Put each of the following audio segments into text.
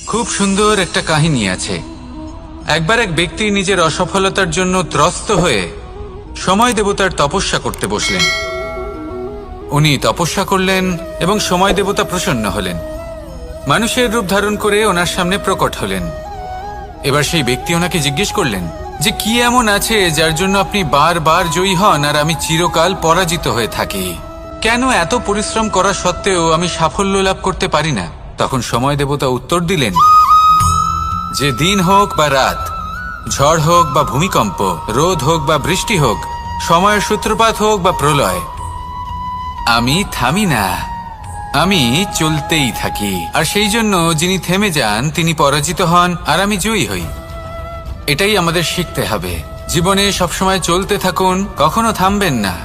খুব সুন্দর একটা কাহিনী আছে। একবার এক ব্যক্তি নিজের অসফলতার জন্য ত্রস্ত হয়ে সময় দেবতার তপস্যা করতে বসলেন। উনি তপস্যা করলেন এবং সময় দেবতা প্রসন্ন হলেন, মানুষের রূপ ধারণ করে ওনার সামনে প্রকট হলেন। এবার সেই ব্যক্তি ওনাকে জিজ্ঞেস করলেন যে কি এমন আছে যার জন্য আপনি বারবার জয়ী হন আর আমি চিরকাল পরাজিত হয়ে থাকি? কেন এত পরিশ্রম করা সত্ত্বেও আমি সাফল্য লাভ করতে পারি না? তখন সময় দেবতা উত্তর দিলেন যে দিন হোক বা রাত, ঝড় হোক বা ভূমিকম্প, রোদ হোক বা বৃষ্টি হোক, সময়ের সূত্রপাত হোক বা প্রলয়, আমি থামি না, আমি চলতেই থাকি। আর সেই জন্য যিনি থেমে যান তিনি পরাজিত হন আর আমি জয়ী হই। এটাই আমাদের শিখতে হবে। জীবনে সবসময় চলতে থাকুন, কখনো থামবেন না।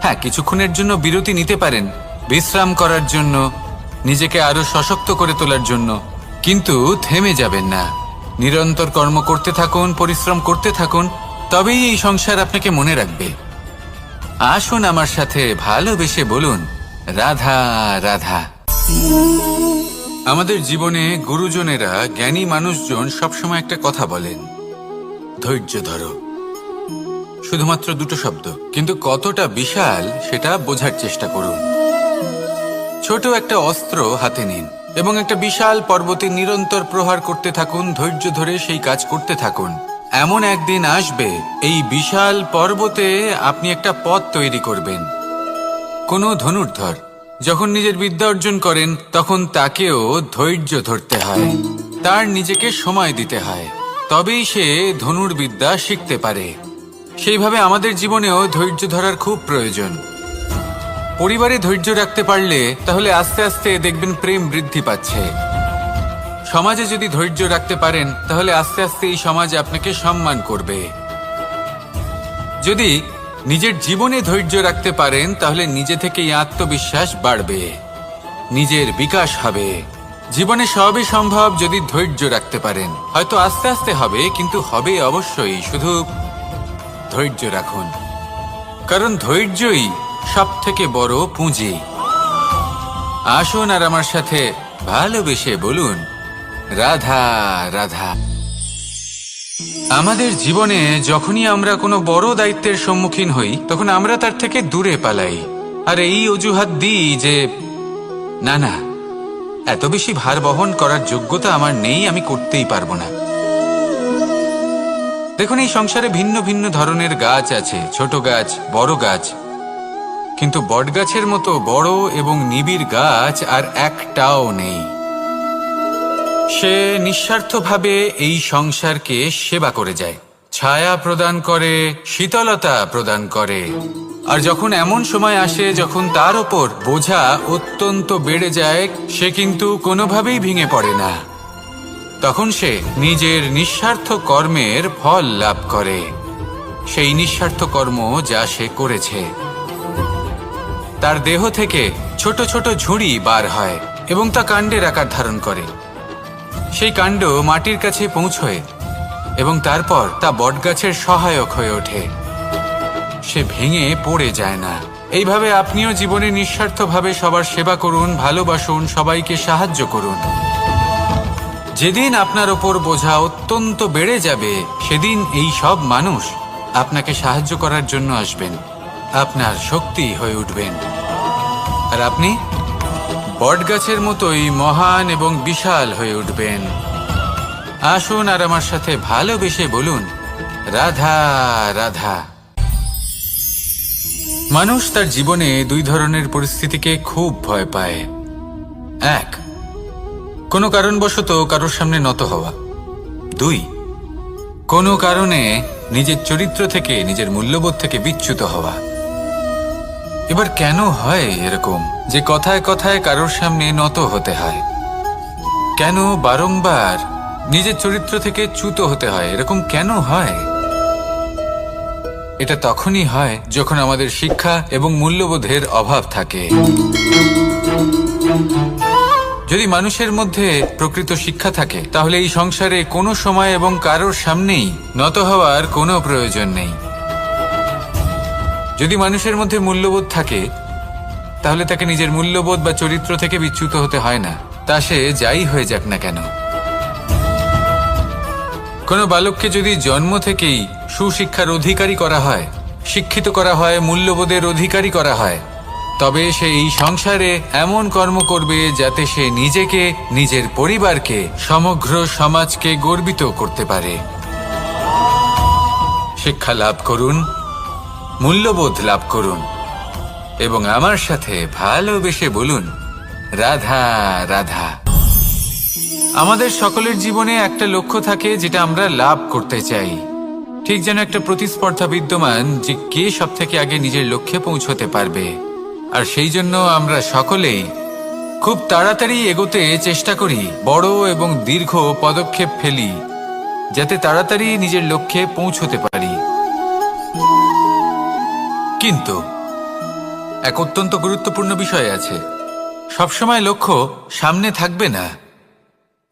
হ্যাঁ, কিছুক্ষণের জন্য বিরতি নিতে পারেন, বিশ্রাম করার জন্য, নিজেকে আরো সশক্ত করে তোলার জন্য, কিন্তু থেমে যাবেন না। নিরন্তর কর্ম করতে থাকুন, পরিশ্রম করতে থাকুন, তবেই এই সংসার আপনাকে মনে রাখবে। আসুন আমার সাথে ভালোবেসে বলুন রাধা রাধা। আমাদের জীবনে গুরুজনেরা, জ্ঞানী মানুষজন সবসময় একটা কথা বলেন, ধৈর্য ধরো। শুধুমাত্র দুটো শব্দ, কিন্তু কতটা বিশাল সেটা বোঝার চেষ্টা করুন। ছোট একটা অস্ত্র হাতে নিন এবং একটা বিশাল পর্বতে নিরন্তর প্রহার করতে থাকুন, ধৈর্য ধরে সেই কাজ করতে থাকুন। এমন একদিন আসবে এই বিশাল পর্বতে আপনি একটা পথ তৈরি করবেন। কোনো ধনুর্ধর যখন নিজের বিদ্যা অর্জন করেন তখন তাকেও ধৈর্য ধরতে হয়, তার নিজেকে সময় দিতে হয়, তবেই সে ধনুর্বিদ্যা শিখতে পারে। সেইভাবে আমাদের জীবনেও ধৈর্য ধরার খুব প্রয়োজন। পরিবারে ধৈর্য রাখতে পারলে তাহলে আস্তে আস্তে দেখবেন প্রেম বৃদ্ধি পাচ্ছে। সমাজে যদি ধৈর্য রাখতে পারেন তাহলে আস্তে আস্তে এই সমাজ আপনাকে সম্মান করবে। যদি নিজের জীবনে ধৈর্য রাখতে পারেন তাহলে নিজে থেকেই আত্মবিশ্বাস বাড়বে, নিজের বিকাশ হবে। জীবনে সবই সম্ভব যদি ধৈর্য রাখতে পারেন। হয়তো আস্তে আস্তে হবে, কিন্তু হবে অবশ্যই। শুধু ধৈর্য রাখুন, কারণ ধৈর্যই সব থেকে বড় পুঁজি। আসুন আর আমার সাথে ভালোবেসে বলুন রাধা রাধা। আমাদের জীবনে যখনই আমরা কোনো বড় দায়িত্বের সম্মুখীন হই তখন আমরা তার থেকে দূরে পালাই আর এই অজুহাত দিই যে না না, এত বেশি ভার বহন করার যোগ্যতা আমার নেই, আমি করতেই পারবো না। দেখুন, এই সংসারে ভিন্ন ভিন্ন ধরনের গাছ আছে, ছোট গাছ, বড় গাছ, কিন্তু বটগাছের মতো বড় এবং নিবিড় গাছ আর একটাও নেই। সে নিঃস্বার্থভাবে এই সংসারকে সেবা করে যায়, ছায়া প্রদান করে, শীতলতা প্রদান করে। আর যখন এমন সময় আসে যখন তার ওপর বোঝা অত্যন্ত বেড়ে যায়, সে কিন্তু কোনোভাবেই ভেঙে পড়ে না। তখন সে নিজের নিঃস্বার্থ কর্মের ফল লাভ করে, সেই নিঃস্বার্থ কর্ম যা সে করেছে। তার দেহ থেকে ছোট ছোট ঝুড়ি বার হয় এবং তা কাণ্ডের আকার ধারণ করে। সেই কাণ্ড মাটির কাছে পৌঁছয় এবং তারপর তা বটগাছের সহায়ক হয়ে ওঠে, সে ভেঙে পড়ে যায় না। এইভাবে আপনিও জীবনে নিঃস্বার্থভাবে সবার সেবা করুন, ভালোবাসুন, সবাইকে সাহায্য করুন। যেদিন আপনার ওপর বোঝা অত্যন্ত বেড়ে যাবে সেদিন এই সব মানুষ আপনাকে সাহায্য করার জন্য আসবেন, আপনার শক্তি হয়ে উঠবেন, আর আপনি বটগাছের মতোই মহান এবং বিশাল হয়ে উঠবেন। আসুন আর আমার সাথে ভালোবেসে বলুন রাধা রাধা। মানুষ তার জীবনে দুই ধরনের পরিস্থিতিকে খুব ভয় পায়। এক, কোনো কারণবশত কারোর সামনে নত হওয়া। দুই, কোনো কারণে নিজের চরিত্র থেকে, নিজের মূল্যবোধ থেকে বিচ্যুত হওয়া। এবার কেন হয় এরকম যে কথায় কথায় কারোর সামনে নত হতে হয়? কেন বারংবার নিজের চরিত্র থেকে চ্যুত হতে হয়? এরকম কেন হয়? এটা তখনই হয় যখন আমাদের শিক্ষা এবং মূল্যবোধের অভাব থাকে। যদি মানুষের মধ্যে প্রকৃত শিক্ষা থাকে তাহলে এই সংসারে কোনো সময় এবং কারোর সামনেই নত হওয়ার কোনো প্রয়োজন নেই। যদি মানুষের মধ্যে মূল্যবোধ থাকে তাহলে তাকে নিজের মূল্যবোধ বা চরিত্র থেকে বিচ্যুত হতে হয় না, তা সে যাই হয়ে যাক না কেন। কোনো বালককে যদি জন্ম থেকেই সুশিক্ষার অধিকারী করা হয়, শিক্ষিত করা হয়, মূল্যবোধের অধিকারী করা হয়, তবে সে এই সংসারে এমন কর্ম করবে যাতে সে নিজেকে, নিজের পরিবারকে, সমগ্র সমাজকে গর্বিত করতে পারে। শিক্ষা লাভ করুন, মূল্যবোধ লাভ করুন এবং আমার সাথে ভালোবেসে বলুন, রাধা রাধা। আমাদের সকলের জীবনে একটা লক্ষ্য থাকে যেটা আমরা লাভ করতে চাই। ঠিক যেন একটা প্রতিস্পর্ধা বিদ্যমান যে কে সব থেকে আগে নিজের লক্ষ্যে পৌঁছতে পারবে। আর সেই জন্য আমরা সকলেই খুব তাড়াতাড়ি এগোতে চেষ্টা করি, বড় এবং দীর্ঘ পদক্ষেপ ফেলি যাতে তাড়াতাড়ি নিজের লক্ষ্যে পৌঁছতে পারি। কিন্তু এক অত্যন্ত গুরুত্বপূর্ণ বিষয় আছে, সবসময় লক্ষ্য সামনে থাকবে না,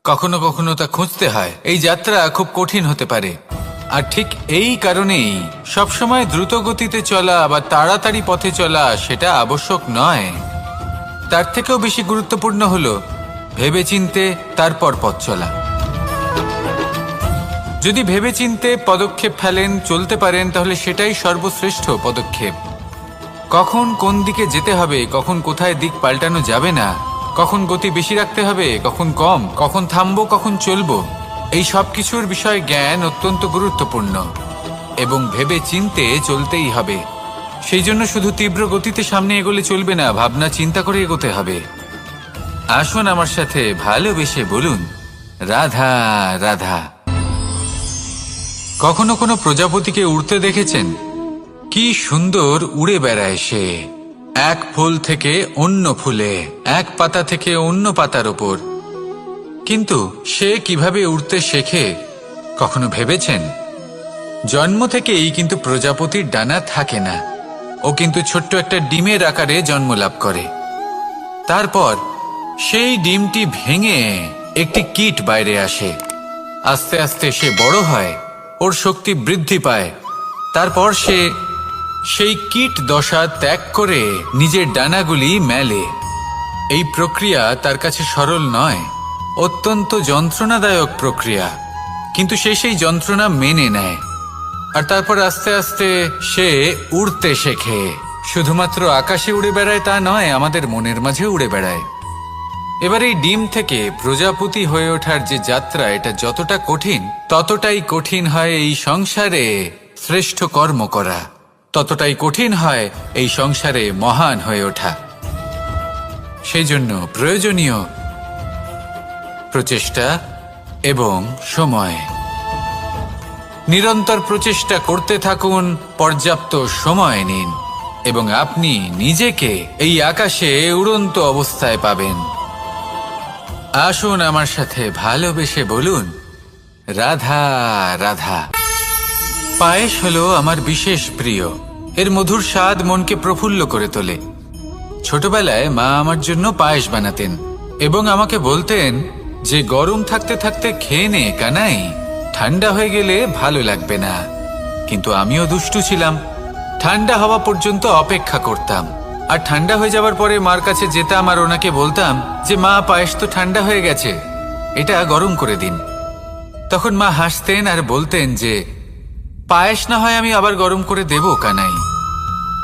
কখনো কখনো তা খুঁজতে হয়। এই যাত্রা খুব কঠিন হতে পারে, আর ঠিক এই কারণেই সবসময় দ্রুত গতিতে চলা বা তাড়াতাড়ি পথে চলা সেটা আবশ্যক নয়। তার থেকেও বেশি গুরুত্বপূর্ণ হলো ভেবেচিন্তে তারপর পথ চলা। যদি ভেবেচিন্তে পদক্ষেপ ফেলেন, চলতে পারেন, তাহলে সেটাই সর্বশ্রেষ্ঠ পদক্ষেপ। কখন কোন দিকে যেতে হবে, কখন কোথায় দিক পাল্টানো যাবে না, কখন গতি বেশি রাখতে হবে, কখন কম, কখন থামবো, কখন চলবো, এই সব কিছুর বিষয়ে জ্ঞান অত্যন্ত গুরুত্বপূর্ণ এবং ভেবে চিন্তে চলতেই হবে। সেই জন্য শুধু তীব্র গতিতে সামনে এগোলে চলবে না, ভাবনা চিন্তা করে এগোতে হবে। আসুন আমার সাথে ভালোবেসে বলুন, রাধা রাধা। কখনো কোনো প্রজাপতিকে উড়তে দেখেছেন? কি সুন্দর উড়ে বেড়ায় সে, এক ফুল থেকে অন্য ফুলে, এক পাতা থেকে অন্য পাতার ওপর। কিন্তু সে কিভাবে উড়তে শেখে কখনো ভেবেছেন? জন্ম থেকেই কিন্তু প্রজাপতির ডানা থাকে না, ও কিন্তু ছোট্ট একটা ডিমের আকারে জন্ম লাভ করে। তারপর সেই ডিমটি ভেঙে একটি কীট বাইরে আসে। আস্তে আস্তে সে বড় হয়, ওর শক্তি বৃদ্ধি পায়। তারপর সে সেই কীট দশা ত্যাগ করে নিজের ডানাগুলি মেলে। এই প্রক্রিয়া তার কাছে সরল নয়, অত্যন্ত যন্ত্রণাদায়ক প্রক্রিয়া, কিন্তু সে সেই যন্ত্রণা মেনে নেয়। আর তারপর আস্তে আস্তে সে উড়তে শেখে। শুধুমাত্র আকাশে উড়ে বেড়ায় তা নয়, আমাদের মনের মাঝে উড়ে বেড়ায়। এবার এই ডিম থেকে প্রজাপতি হয়ে ওঠার যে যাত্রা, এটা যতটা কঠিন, ততটাই কঠিন হয় এই সংসারে শ্রেষ্ঠ কর্ম করা, ততটাই কঠিন হয় এই সংসারে মহান হয়ে ওঠা। সেই জন্য প্রয়োজনীয় প্রচেষ্টা এবং সময়। নিরন্তর প্রচেষ্টা করতে থাকুন, পর্যাপ্ত সময় নিন এবং আপনি নিজেকে এই আকাশে উড়ন্ত অবস্থায় পাবেন। আসুন আমার সাথে ভালোবেসে বলুন, রাধা রাধা। পায়েস হলো আমার বিশেষ প্রিয়। এর মধুর স্বাদ মনকে প্রফুল্ল করে তোলে। ছোটবেলায় মা আমার জন্য পায়েস বানাতেন এবং আমাকে বলতেন যে গরম থাকতে থাকতে খেয়ে নে কানাই, ঠান্ডা হয়ে গেলে ভালো লাগবে না। কিন্তু আমিও দুষ্টু ছিলাম, ঠান্ডা হওয়া পর্যন্ত অপেক্ষা করতাম, আর ঠান্ডা হয়ে যাবার পরে মার কাছে যেতাম আর ওনাকে বলতাম যে মা, পায়েস তো ঠান্ডা হয়ে গেছে, এটা গরম করে দিন। তখন মা হাসতেন আর বলতেন যে পায়েস না হয় আমি আবার গরম করে দেব কানাই,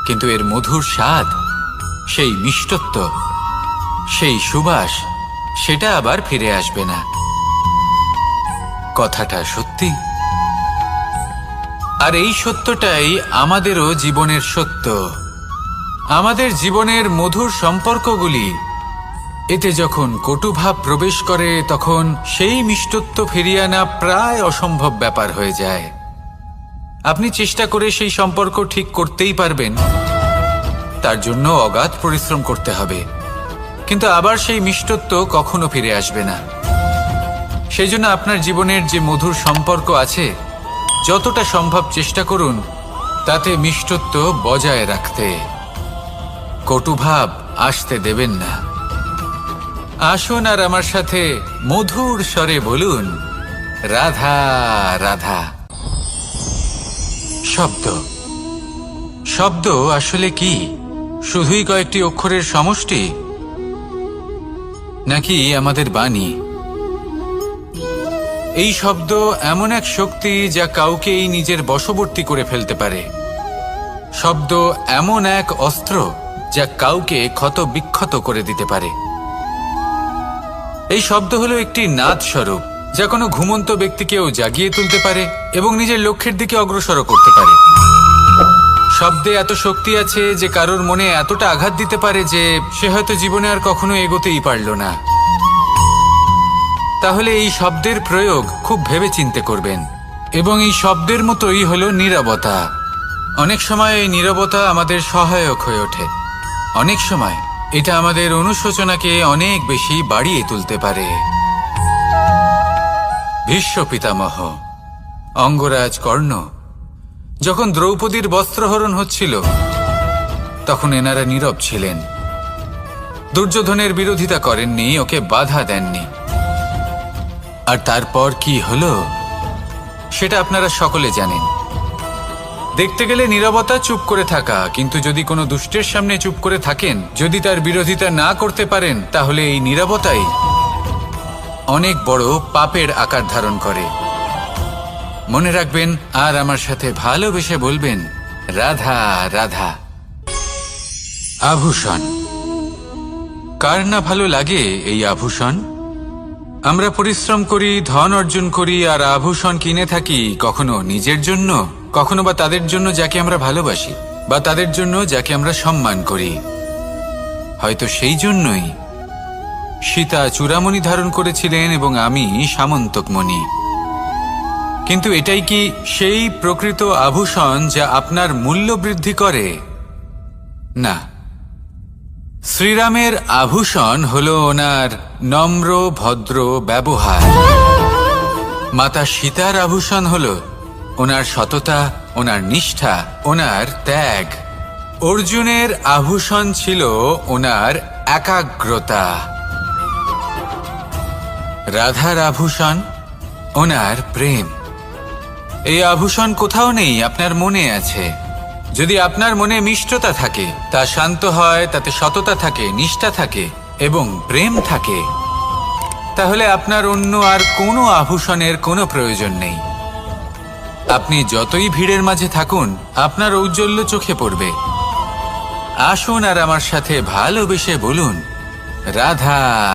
কিন্তু এর মধুর স্বাদ, সেই মিষ্টত্ব, সেই সুবাস, সেটা আবার ফিরে আসবে না। কথাটা সত্যি, আর এই সত্যটাই আমাদেরও জীবনের সত্য। আমাদের জীবনের মধুর সম্পর্কগুলি, এতে যখন কটুভাব প্রবেশ করে তখন সেই মিষ্টত্ব ফিরিয়ে আনা প্রায় অসম্ভব ব্যাপার হয়ে যায়। আপনি চেষ্টা করে সেই সম্পর্ক ঠিক করতেই পারবেন, তার জন্য অগাধ পরিশ্রম করতে হবে, কিন্তু আবার সেই মিষ্টত্ব কখনো ফিরে আসবে না। সেই জন্য আপনার জীবনের যে মধুর সম্পর্ক আছে, যতটা সম্ভব চেষ্টা করুন তাতে মিষ্টত্ব বজায় রাখতে। কটুভাব আসতে দেবেন না। আসুন আর আমার সাথে মধুর স্বরে বলুন, রাধা রাধা। শব্দ, শব্দ আসলে কি? শুধুই কয়েকটি অক্ষরের সমষ্টি, নাকি আমাদের বাণী? এই শব্দ এমন এক শক্তি যা কাউকে এই নিজের বশবর্তী করে ফেলতে পারে। শব্দ এমন এক অস্ত্র যা কাউকে ক্ষত বিক্ষত করে দিতে পারে। এই শব্দ হলো একটি নাদ স্বরূপ যা কোনো ঘুমন্ত ব্যক্তিকেও জাগিয়ে তুলতে পারে এবং নিজের লক্ষ্যের দিকে অগ্রসর করতে পারে। শব্দে এত শক্তি আছে যে কারোর মনে এতটা আঘাত দিতে পারে যে সে হয়তো জীবনে আর কখনো এগোতেই পারল না। তাহলে এই শব্দের প্রয়োগ খুব ভেবেচিন্তে করবেন। এবং এই শব্দের মতোই হলো নীরবতা। অনেক সময় এই নীরবতা আমাদের সহায়ক হয়ে ওঠে। অনেক সময় এটা আমাদের অনুশোচনাকে অনেক বেশি বাড়িয়ে তুলতে পারে। ভীষ্ম পিতামহ, অঙ্গরাজ কর্ণ যখন দ্রৌপদীর বস্ত্রহরণ হচ্ছিল তখন এনারা নীরব ছিলেন। দুর্যোধনের বিরোধিতা করেননি, ওকে বাধা দেননি। আর তারপর কি হলো সেটা আপনারা সকলে জানেন। দেখতে গেলে নীরবতা চুপ করে থাকা, কিন্তু যদি কোনো দুষ্টের সামনে চুপ করে থাকেন, যদি তার বিরোধিতা না করতে পারেন, তাহলে এই নীরবতাই অনেক বড় পাপের আকার ধারণ করে। মনে রাখবেন আর আমার সাথে ভালোবেসে বলবেন, রাধা রাধা। আভূষণ। কার না ভালো লাগে এই আভূষণ? আমরা পরিশ্রম করি, ধন অর্জন করি আর আভূষণ কিনে থাকি, কখনো নিজের জন্য, কখনো বা তাদের জন্য যাকে আমরা ভালোবাসি, বা তাদের জন্য যাকে আমরা সম্মান করি। হয়তো সেই জন্যই সীতা চূড়ামণি ধারণ করেছিলেন এবং আমি সামন্তকমণি। কিন্তু এটাই কি সেই প্রকৃত আভূষণ যা আপনার মূল্য বৃদ্ধি করে? না। শ্রীরামের আভূষণ হলো ওনার নম্র ভদ্র ব্যবহার। মাতা সীতার আভূষণ হলো ওনার সততা, ওনার নিষ্ঠা, ওনার ত্যাগ। অর্জুনের আভূষণ ছিল ওনার একাগ্রতা। রাধার আভূষণ ওনার প্রেম। এই আভূষণ কোথাও নেই, আপনার মনে আছে। যদি আপনার মনে মিষ্টতা থাকে, তা শান্ত হয়, তাতে সততা থাকে, নিষ্ঠা থাকে এবং প্রেম থাকে, তাহলে আপনার অন্য আর কোনো আভূষণের কোনো প্রয়োজন নেই। আপনি যতই ভিড়ের মাঝে থাকুন, আপনার ঔজ্জ্বল্য চোখে পড়বে। আসুন আর আমার সাথে ভালোবেসে বলুন, রাধা।